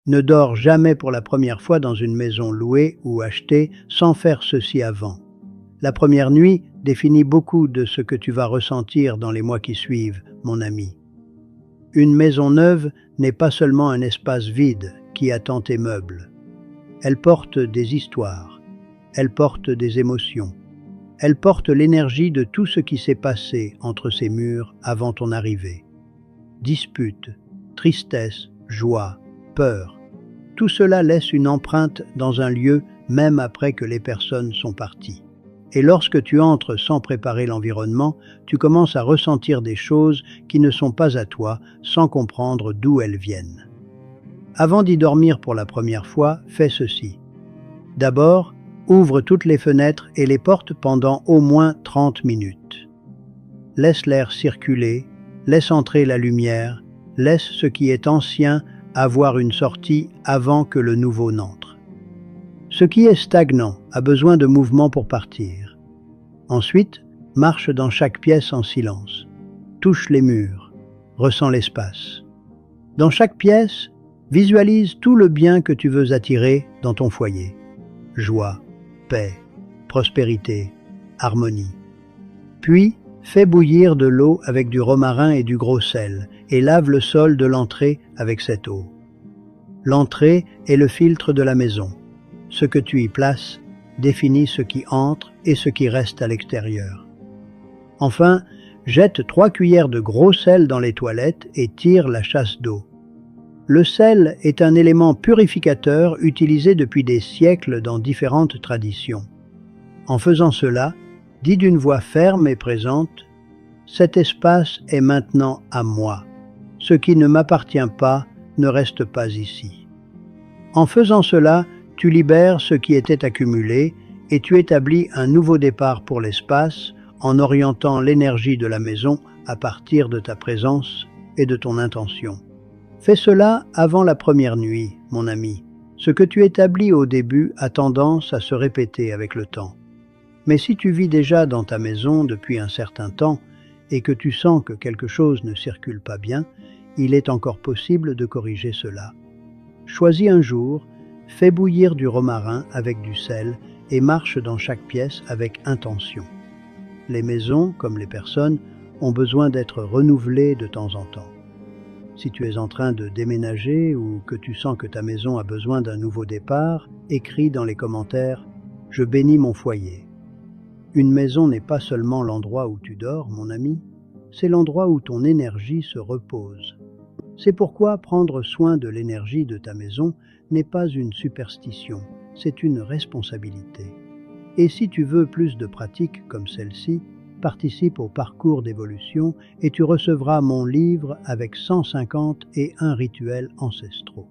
Ne dors jamais pour la première fois dans une maison louée ou achetée sans faire ceci avant. La première nuit définit beaucoup de ce que tu vas ressentir dans les mois qui suivent, mon ami. Une maison neuve n'est pas seulement un espace vide qui attend tes meubles. Elle porte des histoires, elle porte des émotions, elle porte l'énergie de tout ce qui s'est passé entre ces murs avant ton arrivée. Disputes, tristesse, joie, peur, tout cela laisse une empreinte dans un lieu même après que les personnes sont parties. Et lorsque tu entres sans préparer l'environnement, tu commences à ressentir des choses qui ne sont pas à toi sans comprendre d'où elles viennent. Avant d'y dormir pour la première fois, fais ceci. D'abord, ouvre toutes les fenêtres et les portes pendant au moins 30 minutes. Laisse l'air circuler, laisse entrer la lumière, laisse ce qui est ancien avoir une sortie avant que le nouveau n'entre. Ce qui est stagnant a besoin de mouvement pour partir. Ensuite, marche dans chaque pièce en silence. Touche les murs, ressens l'espace. Dans chaque pièce, visualise tout le bien que tu veux attirer dans ton foyer. Joie, paix, prospérité, harmonie. Puis, fais bouillir de l'eau avec du romarin et du gros sel et lave le sol de l'entrée avec cette eau. L'entrée est le filtre de la maison. Ce que tu y places définit ce qui entre et ce qui reste à l'extérieur. Enfin, jette 3 cuillères de gros sel dans les toilettes et tire la chasse d'eau. Le sel est un élément purificateur utilisé depuis des siècles dans différentes traditions. En faisant cela, dis d'une voix ferme et présente « Cet espace est maintenant à moi. Ce qui ne m'appartient pas ne reste pas ici. » En faisant cela, tu libères ce qui était accumulé et tu établis un nouveau départ pour l'espace en orientant l'énergie de la maison à partir de ta présence et de ton intention. Fais cela avant la première nuit, mon ami. Ce que tu établis au début a tendance à se répéter avec le temps. Mais si tu vis déjà dans ta maison depuis un certain temps et que tu sens que quelque chose ne circule pas bien, il est encore possible de corriger cela. Choisis un jour, fais bouillir du romarin avec du sel et marche dans chaque pièce avec intention. Les maisons, comme les personnes, ont besoin d'être renouvelées de temps en temps. Si tu es en train de déménager ou que tu sens que ta maison a besoin d'un nouveau départ, écris dans les commentaires « Je bénis mon foyer ». Une maison n'est pas seulement l'endroit où tu dors, mon ami, c'est l'endroit où ton énergie se repose. C'est pourquoi prendre soin de l'énergie de ta maison n'est pas une superstition, c'est une responsabilité. Et si tu veux plus de pratiques comme celle-ci, participe au parcours d'évolution et tu recevras mon livre avec 150 et un rituels ancestraux.